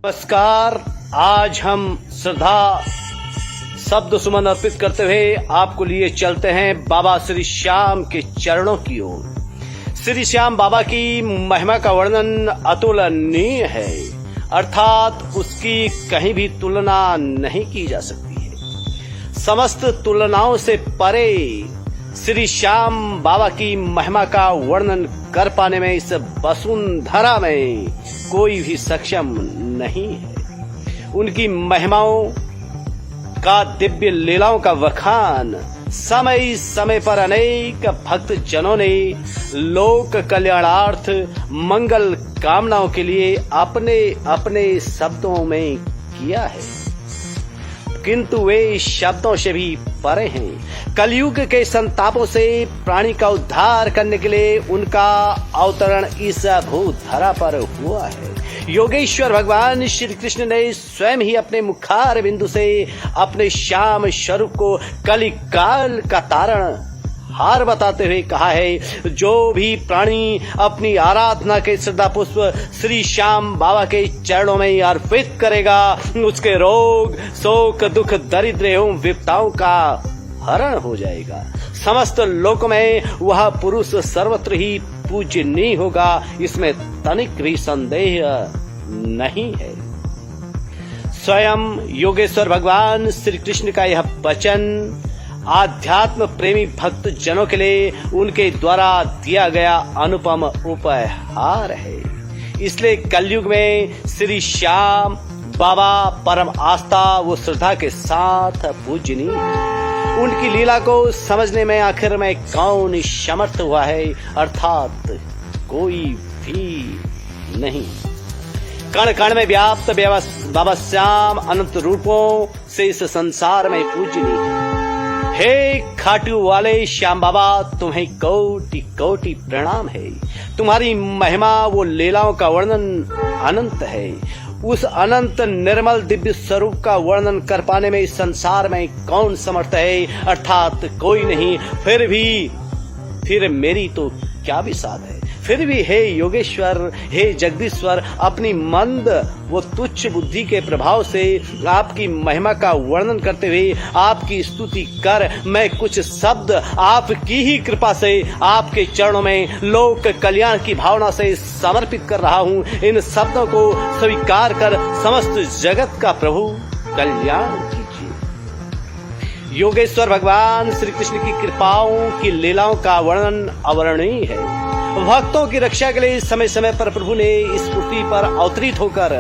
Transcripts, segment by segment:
नमस्कार। आज हम श्रद्धा शब्द सुमन अर्पित करते हुए आपको लिए चलते हैं बाबा श्री श्याम के चरणों की ओर। श्री श्याम बाबा की महिमा का वर्णन अतुलनीय है, अर्थात उसकी कहीं भी तुलना नहीं की जा सकती है। समस्त तुलनाओं से परे श्री श्याम बाबा की महिमा का वर्णन कर पाने में इस वसुंधरा में कोई भी सक्षम नहीं है। उनकी महिमाओं का दिव्य लीलाओं का वखान समय समय पर अनेक भक्त जनों ने लोक कल्याणार्थ मंगल कामनाओं के लिए अपने अपने शब्दों में किया है, किंतु वे शब्दों से भी परे हैं। कलयुग के संतापों से प्राणी का उद्धार करने के लिए उनका अवतरण इस भूधरा पर हुआ है। योगेश्वर भगवान श्री कृष्ण ने स्वयं ही अपने मुखार बिंदु से अपने श्याम स्वरूप को कलिकाल का तारण हार बताते हुए कहा है, जो भी प्राणी अपनी आराधना के श्रद्धा पुष्प श्री श्याम बाबा के चरणों में अर्पित करेगा, उसके रोग शोक दुख दरिद्र एवं विपदाओं का हरण हो जाएगा। समस्त लोक में वह पुरुष सर्वत्र ही पूजनीय होगा, इसमें तनिक भी संदेह नहीं है। स्वयं योगेश्वर भगवान श्री कृष्ण का यह वचन आध्यात्म प्रेमी भक्त जनों के लिए उनके द्वारा दिया गया अनुपम उपहार है। इसलिए कलयुग में श्री श्याम बाबा परम आस्था व श्रद्धा के साथ पूजनीय है। उनकी लीला को समझने में आखिर में कौन समर्थ हुआ है, अर्थात कोई भी नहीं। कण कण में व्याप्त बाबा श्याम अनंत रूपों से इस संसार में पूजनीय है। हे खाटू वाले श्याम बाबा, तुम्हें कोटि कोटि प्रणाम है। तुम्हारी महिमा वो लीलाओं का वर्णन अनंत है। उस अनंत निर्मल दिव्य स्वरूप का वर्णन कर पाने में इस संसार में कौन समर्थ है, अर्थात कोई नहीं। फिर मेरी तो क्या विसाद है। फिर भी हे योगेश्वर, हे जगदीश्वर, अपनी मंद वो तुच्छ बुद्धि के प्रभाव से आपकी महिमा का वर्णन करते हुए आपकी स्तुति कर मैं कुछ शब्द आपकी ही कृपा से आपके चरणों में लोक कल्याण की भावना से समर्पित कर रहा हूँ। इन शब्दों को स्वीकार कर समस्त जगत का प्रभु कल्याण कीजिए। योगेश्वर भगवान श्री कृष्ण की कृपाओं की लीलाओं का वर्णन अवर्णनीय है। भक्तों की रक्षा के लिए समय समय पर प्रभु ने इस पृथ्वी पर अवतरित होकर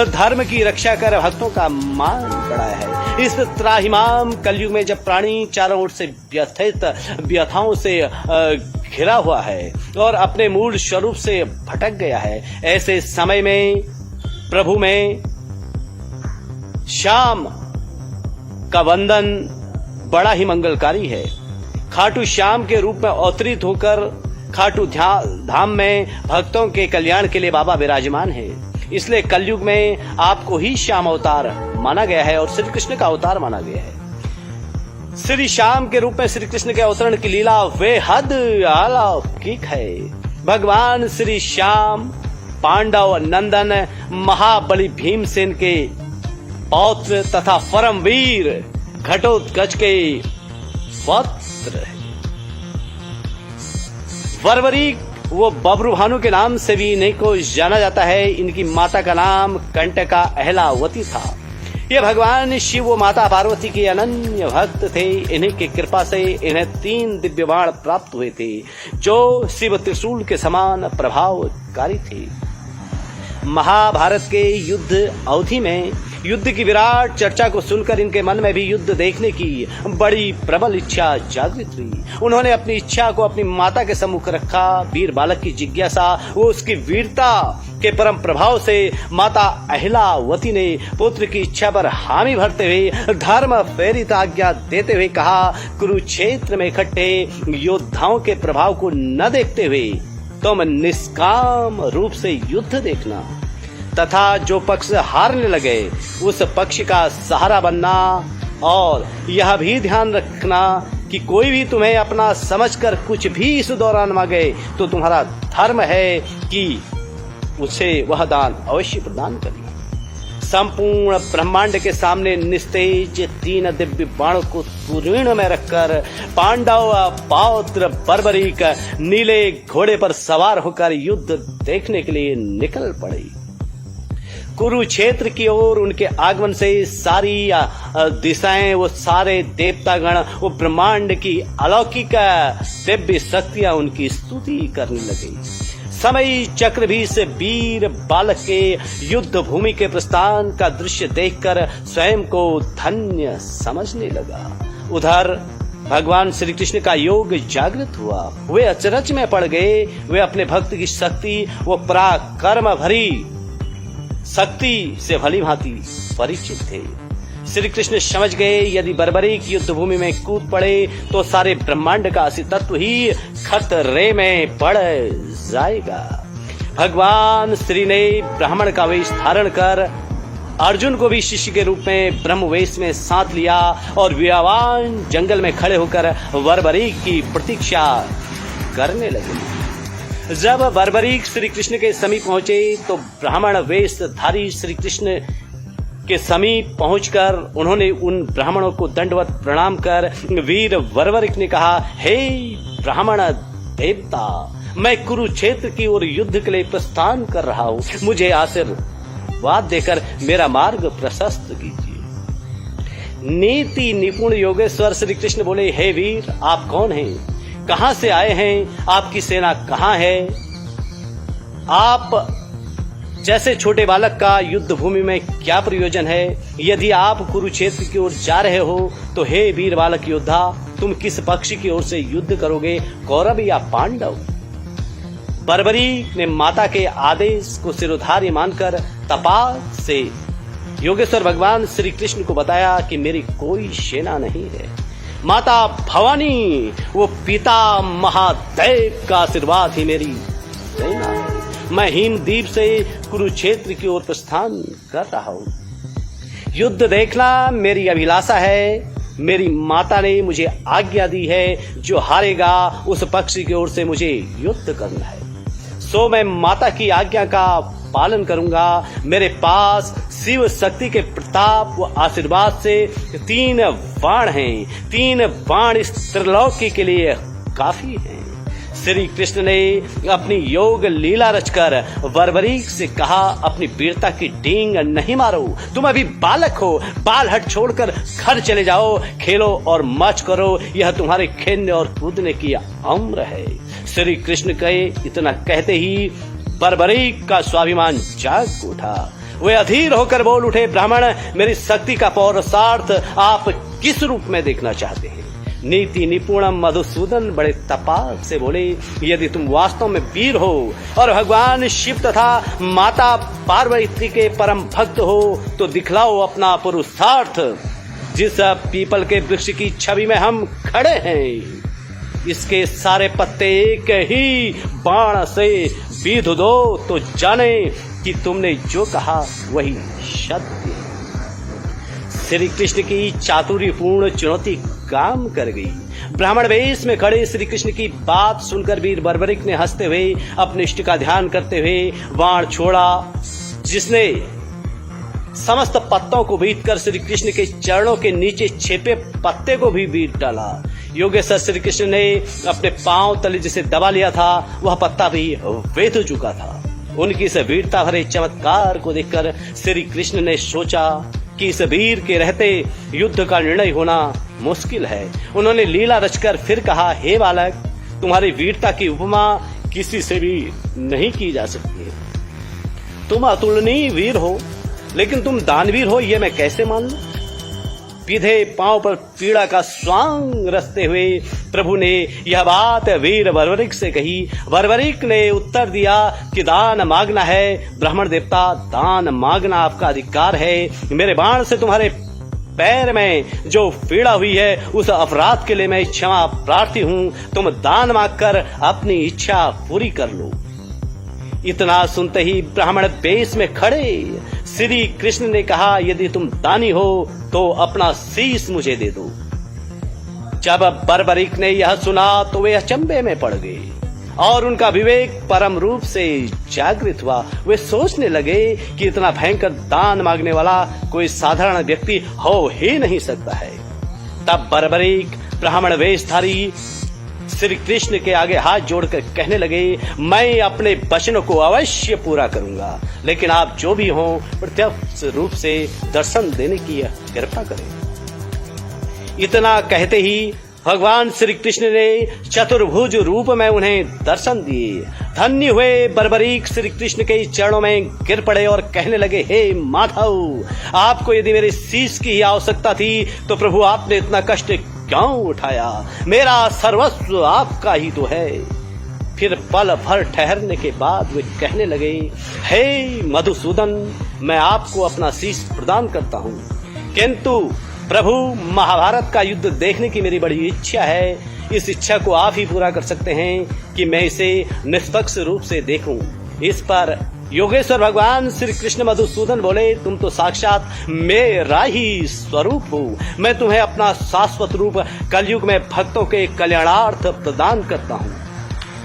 धर्म की रक्षा कर भक्तों का मान बढ़ाया है। इस त्राहिमाम कलयुग में जब प्राणी चारों ओर से व्यथाओं से घिरा हुआ है और अपने मूल स्वरूप से भटक गया है, ऐसे समय में प्रभु में श्याम का वंदन बड़ा ही मंगलकारी है। खाटू श्याम के रूप में अवतरित होकर खाटू धाम में भक्तों के कल्याण के लिए बाबा विराजमान है। इसलिए कलयुग में आपको ही श्याम अवतार माना गया है और श्री कृष्ण का अवतार माना गया है। श्री श्याम के रूप में श्री कृष्ण के अवतरण की लीला बेहद अलौकिक है। भगवान श्री श्याम पांडव नंदन महाबली भीमसेन के पौत्र तथा परमवीर घटोत्कच के पुत्र है। वरवरी वो बब्रू भानु के नाम से भी इन्हीं को जाना जाता है। इनकी माता का नाम कंटका अहलावती था। ये भगवान शिव व माता पार्वती के अनन्य भक्त थे। इन्हीं की कृपा से इन्हें 3 दिव्य बाण प्राप्त हुए थे, जो शिव त्रिशूल के समान प्रभावकारी थे। महाभारत के युद्ध अवधि में युद्ध की विराट चर्चा को सुनकर इनके मन में भी युद्ध देखने की बड़ी प्रबल इच्छा जागृत हुई। उन्होंने अपनी इच्छा को अपनी माता के सम्मुख रखा। वीर बालक की जिज्ञासा वो उसकी वीरता के परम प्रभाव से माता अहिलावती ने पुत्र की इच्छा पर हामी भरते हुए धर्म प्रेरित आज्ञा देते हुए कहा, कुरुक्षेत्र में इकट्ठे योद्धाओं के प्रभाव को न देखते हुए तुम निष्काम रूप से युद्ध देखना तथा जो पक्ष हारने लगे उस पक्ष का सहारा बनना, और यह भी ध्यान रखना कि कोई भी तुम्हें अपना समझकर कुछ भी इस दौरान मांगे तो तुम्हारा धर्म है कि उसे वह दान अवश्य प्रदान करना। संपूर्ण ब्रह्मांड के सामने निस्तेज 3 दिव्य बाणों को तुरीण में रखकर पांडव पौत्र बर्बरीक नीले घोड़े पर सवार होकर युद्ध देखने के लिए निकल पड़े। कुरुक्षेत्र की ओर उनके आगमन से सारी दिशाएं, वो सारे देवतागण, वो ब्रह्मांड की अलौकिक दिव्य शक्तियां उनकी स्तुति करने लगी। समय चक्र भी इस वीर बालक के युद्ध भूमि के प्रस्थान का दृश्य देखकर स्वयं को धन्य समझने लगा। उधर भगवान श्री कृष्ण का योग जागृत हुआ। वे अचरज में पड़ गए। वे अपने भक्त की शक्ति, वो पराक्रम भरी शक्ति से भली भांति परिचित थे। श्री कृष्ण समझ गए यदि बर्बरीक युद्ध भूमि में कूद पड़े तो सारे ब्रह्मांड का अस्तित्व ही खतरे में पड़ जाएगा। भगवान श्री ने ब्राह्मण का वेश धारण कर अर्जुन को भी शिष्य के रूप में ब्रह्म वेश में साथ लिया और वियावान जंगल में खड़े होकर बर्बरीक की प्रतीक्षा करने लगे। जब बर्बरीक श्री कृष्ण के समीप पहुंचे तो ब्राह्मण वेशधारी श्री कृष्ण के समीप पहुंचकर उन्होंने उन ब्राह्मणों को दंडवत प्रणाम कर वीर बर्बरीक ने कहा, हे ब्राह्मण देवता, मैं कुरुक्षेत्र की ओर युद्ध के लिए प्रस्थान कर रहा हूं। मुझे आशीर्वाद देकर मेरा मार्ग प्रशस्त कीजिए। नीति निपुण योगेश्वर श्री कृष्ण बोले, हे वीर, आप कौन हैं? कहां से आए हैं? आपकी सेना कहां है? आप जैसे छोटे बालक का युद्ध भूमि में क्या प्रयोजन है? यदि आप कुरुक्षेत्र की ओर जा रहे हो तो हे वीर बालक योद्धा, तुम किस पक्ष की ओर से युद्ध करोगे, कौरव या पांडव? बर्बरीक ने माता के आदेश को सिरोधार्य मानकर तपाक से योगेश्वर भगवान श्री कृष्ण को बताया कि मेरी कोई सेना नहीं है। माता भवानी, वो पिता महादेव का आशीर्वाद ही मेरी सेना है। मैं हिमद्वीप से कुरुक्षेत्र की ओर प्रस्थान कर रहा हूं। युद्ध देखना मेरी अभिलाषा है। मेरी माता ने मुझे आज्ञा दी है, जो हारेगा उस पक्ष की ओर से मुझे युद्ध करना है। सो मैं माता की आज्ञा का पालन करूंगा। मेरे पास शिव शक्ति के प्रताप व आशीर्वाद से 3 बाण हैं। 3 बाण इस त्रिलोकी के लिए काफी हैं। श्री कृष्ण ने अपनी योग लीला रचकर बर्बरीक से कहा, अपनी वीरता की डींग नहीं मारो, तुम अभी बालक हो। बाल हट छोड़कर घर चले जाओ, खेलो और मौज करो, यह तुम्हारे खेलने और कूदने की उम्र है। श्री कृष्ण कहे, इतना कहते ही बर्बरीक का स्वाभिमान जाग उठा। वे अधीर होकर बोल उठे, ब्राह्मण, मेरी शक्ति का पौरुषार्थ आप किस रूप में देखना चाहते हैं? नीति निपुण मधुसूदन बड़े तपाक से बोले, यदि तुम वास्तव में वीर हो और भगवान शिव तथा माता पार्वती के परम भक्त हो तो दिखलाओ अपना पुरुषार्थ। जिस पीपल के वृक्ष की छवि में हम खड़े हैं, इसके सारे पत्ते एक ही बाण से बीध दो तो जाने कि तुमने जो कहा वही सत्य है। श्री कृष्ण की चातुर्यपूर्ण चुनौती काम कर गई। ब्राह्मण वेश में खड़े श्री कृष्ण की बात सुनकर वीर बर्बरीक ने हंसते हुए अपने इष्ट का ध्यान करते हुए बाण छोड़ा, जिसने समस्त पत्तों को बीतकर श्री कृष्ण के चरणों के नीचे छिपे पत्ते को भी बीत डाला। योगेश्वर श्री कृष्ण ने अपने पांव तले जिसे दबा लिया था, वह पत्ता भी वेध चुका था। उनकी इस वीरता भरे चमत्कार को देखकर श्री कृष्ण ने सोचा कि इस वीर के रहते युद्ध का निर्णय होना मुश्किल है। उन्होंने लीला रचकर फिर कहा, हे बालक, तुम्हारी वीरता की उपमा किसी से भी नहीं की जा सकती है। तुम अतुलनीय वीर हो, लेकिन तुम दानवीर हो, यह मैं कैसे मान लूं? सीधे पांव पर पीड़ा का स्वांग रचते हुए प्रभु ने यह बात वीर बर्बरीक से कही। बर्बरीक ने उत्तर दिया कि दान मांगना है ब्राह्मण देवता, दान मांगना आपका अधिकार है। मेरे बाण से तुम्हारे पैर में जो पीड़ा हुई है, उस अपराध के लिए मैं क्षमा प्रार्थी हूं। तुम दान मांगकर अपनी इच्छा पूरी कर लो। इतना सुनते ही ब्राह्मण वेश में खड़े श्री कृष्ण ने कहा, यदि तुम दानी हो तो अपना शीश मुझे दे दो। जब बर्बरीक ने यह सुना तो वे अचंभे में पड़ गए। और उनका विवेक परम रूप से जागृत हुआ। वे सोचने लगे कि इतना भयंकर दान मांगने वाला कोई साधारण व्यक्ति हो ही नहीं सकता है। तब बर्बरीक ब्राह्मण वेशधारी श्री कृष्ण के आगे हाथ जोड़कर कहने लगे, मैं अपने वचनों को अवश्य पूरा करूंगा, लेकिन आप जो भी हों प्रत्यक्ष रूप से दर्शन देने की कृपा करें। इतना कहते ही भगवान श्री कृष्ण ने चतुर्भुज रूप में उन्हें दर्शन दिए। धन्य हुए बर्बरीक श्री कृष्ण के चरणों में गिर पड़े और कहने लगे, हे माधव, आपको यदि मेरे शीश की आवश्यकता थी तो प्रभु आपने इतना कष्ट क्यों उठाया? मेरा सर्वस्व आपका ही तो है। फिर पल भर ठहरने के बाद वे कहने लगे, हे मधुसूदन, मैं आपको अपना शीश प्रदान करता हूँ, किंतु प्रभु महाभारत का युद्ध देखने की मेरी बड़ी इच्छा है। इस इच्छा को आप ही पूरा कर सकते हैं कि मैं इसे निष्पक्ष रूप से देखूं। इस पर योगेश्वर भगवान श्री कृष्ण मधुसूदन बोले, तुम तो साक्षात मेरा ही स्वरूप हो। मैं तुम्हें अपना शाश्वत रूप कलयुग में भक्तों के कल्याणार्थ प्रदान करता हूँ।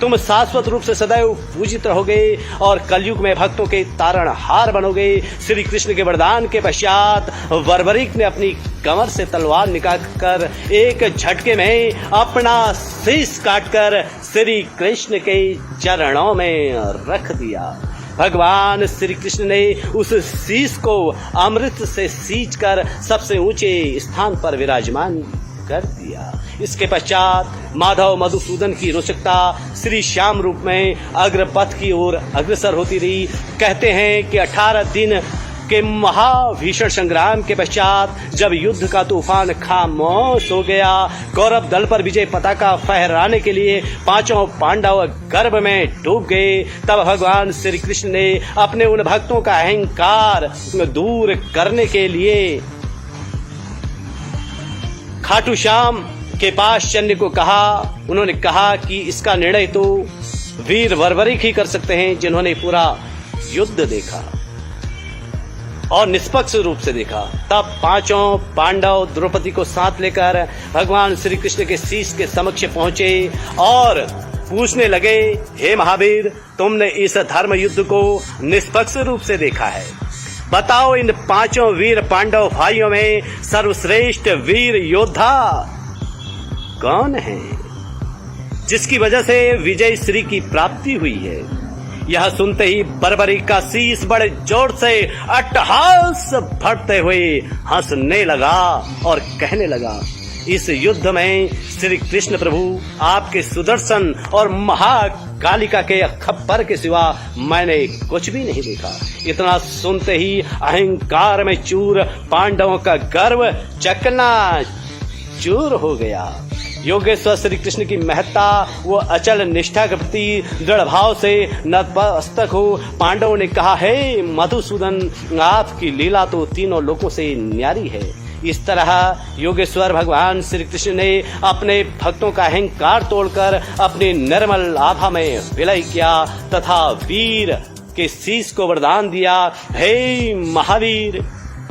तुम शाश्वत रूप से सदैव पूजित रहोगे और कलयुग में भक्तों के तारणहार बनोगे। श्री कृष्ण के वरदान के पश्चात बर्बरीक ने अपनी कमर से तलवार निकालकर एक झटके में अपना शीश काटकर श्री कृष्ण के चरणों में रख दिया। भगवान श्री कृष्ण ने उस शीश को अमृत से सींचकर सबसे ऊंचे स्थान पर विराजमान कर दिया। इसके पश्चात माधव मधुसूदन की रोचकता श्री श्याम रूप में अग्रपथ की ओर अग्रसर होती रही। कहते हैं कि 18 दिन के महाभीषण संग्राम के पश्चात जब युद्ध का तूफान खामोश हो गया, कौरव दल पर विजय पताका फहराने के लिए पांचों पांडव गर्भ में डूब गए, तब भगवान श्री कृष्ण ने अपने उन भक्तों का अहंकार दूर करने के लिए खाटू श्याम के पास चलने को कहा। उन्होंने कहा कि इसका निर्णय तो वीर बर्बरीक ही कर सकते हैं, जिन्होंने पूरा युद्ध देखा और निष्पक्ष रूप से देखा। तब पांचों पांडव द्रौपदी को साथ लेकर भगवान श्री कृष्ण के शीश के समक्ष पहुंचे और पूछने लगे, हे महावीर, तुमने इस धर्म युद्ध को निष्पक्ष रूप से देखा है। बताओ, इन पांचों वीर पांडव भाइयों में सर्वश्रेष्ठ वीर योद्धा कौन है, जिसकी वजह से विजय श्री की प्राप्ति हुई है? यह सुनते ही बर्बरीक का शीश बड़े जोर से अट्टहास भरते हुए हंसने लगा और कहने लगा, इस युद्ध में श्री कृष्ण प्रभु आपके सुदर्शन और महाकालिका के खप्पर के सिवा मैंने कुछ भी नहीं देखा। इतना सुनते ही अहंकार में चूर पांडवों का गर्व चकना चूर हो गया। योगेश्वर श्री कृष्ण की महत्ता वो अचल निष्ठा के प्रति दृढ़ भाव से नतमस्तक हो पांडवों ने कहा, हे मधुसूदन, आपकी लीला तो तीनों लोकों से न्यारी है। इस तरह योगेश्वर भगवान श्री कृष्ण ने अपने भक्तों का अहंकार तोड़कर अपनी निर्मल आभा में विलय किया तथा वीर के शीश को वरदान दिया, हे महावीर,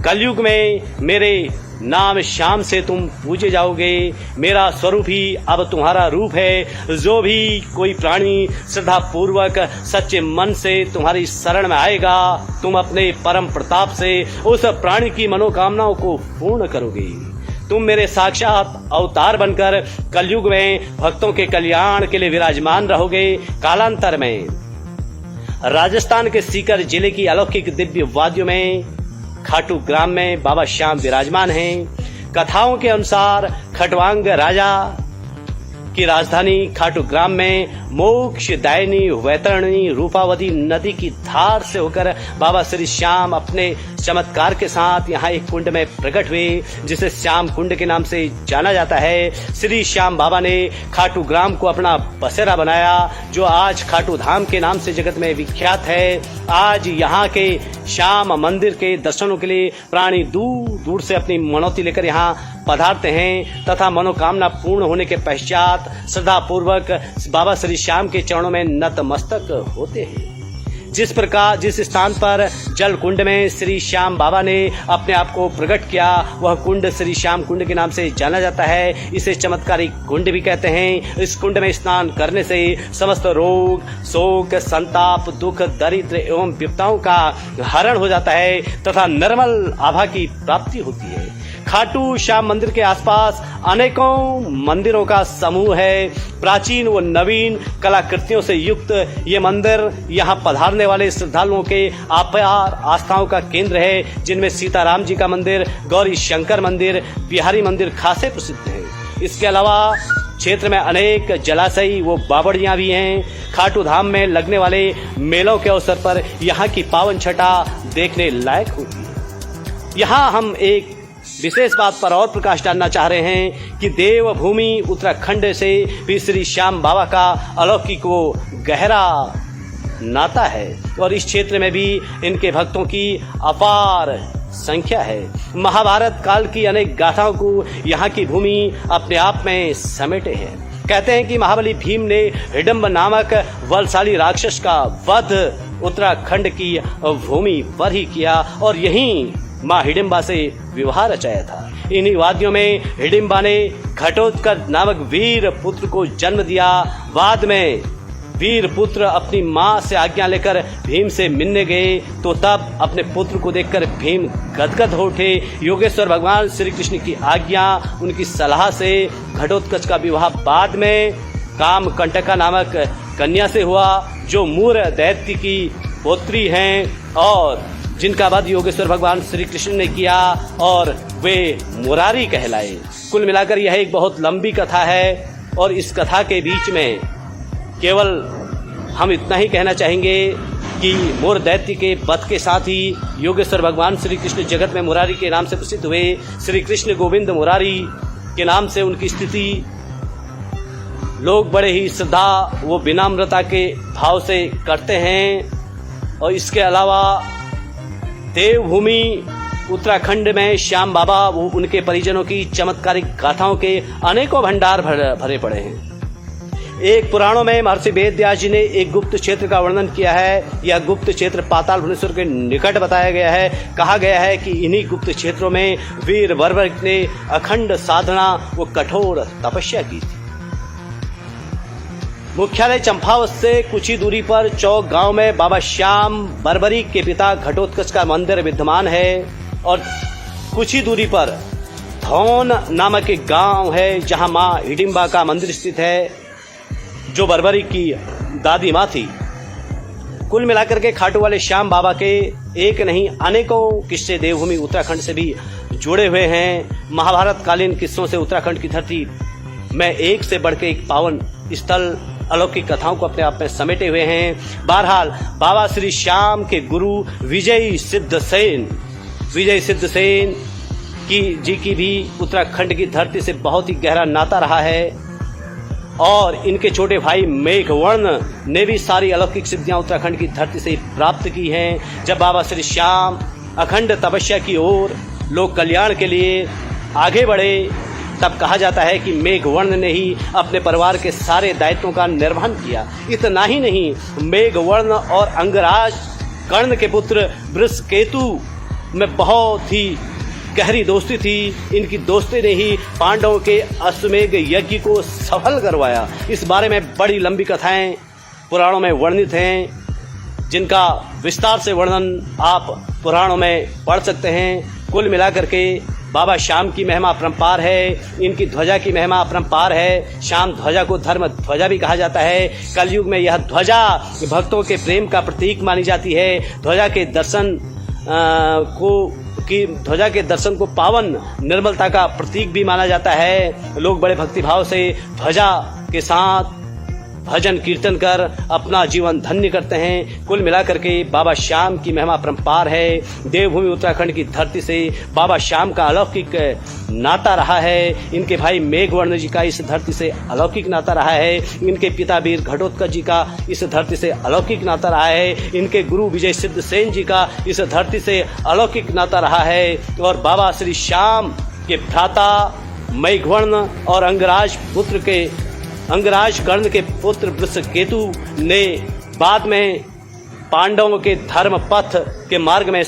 कलयुग में मेरे नाम श्याम से तुम पूजे जाओगे। मेरा स्वरूप ही अब तुम्हारा रूप है। जो भी कोई प्राणी श्रद्धा पूर्वक सच्चे मन से तुम्हारी शरण में आएगा, तुम अपने परम प्रताप से उस प्राणी की मनोकामनाओं को पूर्ण करोगे। तुम मेरे साक्षात अवतार बनकर कलयुग में भक्तों के कल्याण के लिए विराजमान रहोगे। कालांतर में राजस्थान के सीकर जिले की अलौकिक दिव्य वादियों में खाटू ग्राम में बाबा श्याम विराजमान हैं। कथाओं के अनुसार खटवांग राजा की राजधानी खाटू ग्राम में मोक्षदायिनी वैतरणी रूपावती नदी की धार से होकर बाबा श्री श्याम अपने चमत्कार के साथ यहाँ एक कुंड में प्रकट हुए, जिसे श्याम कुंड के नाम से जाना जाता है। श्री श्याम बाबा ने खाटू ग्राम को अपना बसेरा बनाया, जो आज खाटू धाम के नाम से जगत में विख्यात है। आज यहाँ के श्याम मंदिर के दर्शनों के लिए प्राणी दूर दूर से अपनी मनौती लेकर यहाँ पधारते हैं तथा मनोकामना पूर्ण होने के पश्चात श्रद्धा पूर्वक बाबा श्री श्याम के चरणों में नतमस्तक होते हैं। जिस स्थान पर जल कुंड में श्री श्याम बाबा ने अपने आप को प्रकट किया, वह कुंड श्री श्याम कुंड के नाम से जाना जाता है। इसे चमत्कारिक कुंड भी कहते हैं। इस कुंड में स्नान करने से समस्त रोग, शोक, संताप, दुख, दरिद्र एवं विपदाओं का हरण हो जाता है तथा निर्मल आभा की प्राप्ति होती है। खाटू श्याम मंदिर के आसपास अनेकों मंदिरों का समूह है। प्राचीन व नवीन कलाकृतियों से युक्त ये मंदिर यहाँ पधारने वाले श्रद्धालुओं के अपार आस्थाओं का केंद्र है, जिनमें सीताराम जी का मंदिर, गौरी शंकर मंदिर, बिहारी मंदिर खासे प्रसिद्ध है। इसके अलावा क्षेत्र में अनेक जलाशय व बावड़ियां भी हैं। खाटू धाम में लगने वाले मेलों के अवसर पर यहाँ की पावन छटा देखने लायक होती है। यहाँ हम एक विशेष बात पर और प्रकाश डालना चाह रहे हैं कि देवभूमि उत्तराखंड से भी श्री श्याम बाबा का अलौकिक व गहरा नाता है और इस क्षेत्र में भी इनके भक्तों की अपार संख्या है। महाभारत काल की अनेक गाथाओं को यहाँ की भूमि अपने आप में समेटे है। कहते हैं कि महाबली भीम ने हिडम्ब नामक बलशाली राक्षस का वध उत्तराखंड की भूमि पर ही किया और यहीं माँ हिडिम्बा से विवाह रचाया था। इन्हीं वादियों में हिडिम्बा ने घटोत्कच नामक वीर पुत्र को जन्म दिया। बाद में वीर पुत्र अपनी माँ से आज्ञा लेकर भीम से मिलने गए तो तब अपने पुत्र को देखकर भीम गदगद हो उठे। योगेश्वर भगवान श्री कृष्ण की आज्ञा, उनकी सलाह से घटोत्कच का विवाह बाद में कामकंटका नामक कन्या से हुआ, जो मूर दैत्य की पुत्री हैं और जिनका वध योगेश्वर भगवान श्री कृष्ण ने किया और वे मुरारी कहलाए। कुल मिलाकर यह एक बहुत लंबी कथा है और इस कथा के बीच में केवल हम इतना ही कहना चाहेंगे कि मूर दैत्य के वध के साथ ही योगेश्वर भगवान श्री कृष्ण जगत में मुरारी के नाम से प्रसिद्ध हुए। श्री कृष्ण गोविंद मुरारी के नाम से उनकी स्थिति लोग बड़े ही श्रद्धा व विनम्रता के भाव से करते हैं। और इसके अलावा देवभूमि उत्तराखंड में श्याम बाबा व उनके परिजनों की चमत्कारिक गाथाओं के अनेकों भंडार भरे पड़े हैं। एक पुराणों में महर्षि वेदव्यास जी ने एक गुप्त क्षेत्र का वर्णन किया है। यह गुप्त क्षेत्र पाताल भुवनेश्वर के निकट बताया गया है। कहा गया है कि इन्हीं गुप्त क्षेत्रों में वीर बर्बर ने अखंड साधना व कठोर तपस्या की थी। मुख्यालय चंपावत से कुछ ही दूरी पर चौक गांव में बाबा श्याम बर्बरी के पिता घटोत्कच का मंदिर विद्यमान है और कुछ ही दूरी पर धौन नामक एक गांव है जहां मां हिडिम्बा का मंदिर स्थित है, जो बर्बरी की दादी मां थी। कुल मिलाकर के खाटू वाले श्याम बाबा के एक नहीं अनेकों किस्से देवभूमि उत्तराखंड से भी जुड़े हुए हैं। महाभारत कालीन किस्सों से उत्तराखंड की धरती में एक से बढ़ के एक पावन स्थल अलौकिक कथाओं को अपने आप में समेटे हुए हैं। बहरहाल बाबा श्री श्याम के गुरु विजय सिद्ध सेन की भी उत्तराखंड की धरती से बहुत ही गहरा नाता रहा है और इनके छोटे भाई मेघवर्ण ने भी सारी अलौकिक सिद्धियां उत्तराखंड की धरती से प्राप्त की हैं। जब बाबा श्री श्याम अखंड तपस्या की ओर लोक कल्याण के लिए आगे बढ़े तब कहा जाता है कि मेघवर्ण ने ही अपने परिवार के सारे दायित्वों का निर्वहन किया। इतना ही नहीं, मेघवर्ण और अंगराज कर्ण के पुत्र वृषकेतु में बहुत ही गहरी दोस्ती थी। इनकी दोस्ती ने ही पांडवों के अश्वमेध यज्ञ को सफल करवाया। इस बारे में बड़ी लंबी कथाएं पुराणों में वर्णित हैं, जिनका विस्तार से वर्णन आप पुराणों में पढ़ सकते हैं। कुल मिलाकर के बाबा श्याम की महिमा अपरंपार है। इनकी ध्वजा की महिमा अपरंपार है। श्याम ध्वजा को धर्म ध्वजा भी कहा जाता है। कलयुग में यह ध्वजा भक्तों के प्रेम का प्रतीक मानी जाती है। ध्वजा के दर्शन को पावन निर्मलता का प्रतीक भी माना जाता है। लोग बड़े भक्तिभाव से ध्वजा के साथ भजन कीर्तन कर अपना जीवन धन्य करते हैं। कुल मिलाकर के बाबा श्याम की महिमा अपरंपार है। देवभूमि उत्तराखंड की धरती से बाबा श्याम का अलौकिक नाता रहा है। इनके भाई मेघवर्ण जी का इस धरती से अलौकिक नाता रहा है। इनके पिता वीर घटोत्कच जी का इस धरती से अलौकिक नाता रहा है। इनके गुरु विजय सिद्ध सेन जी का इस धरती से अलौकिक नाता रहा है। और बाबा श्री श्याम के भ्राता मेघवर्ण और अंगराज कर्ण के पुत्र वृषकेतु ने बाद में पांडवों के धर्म पथ के मार्ग में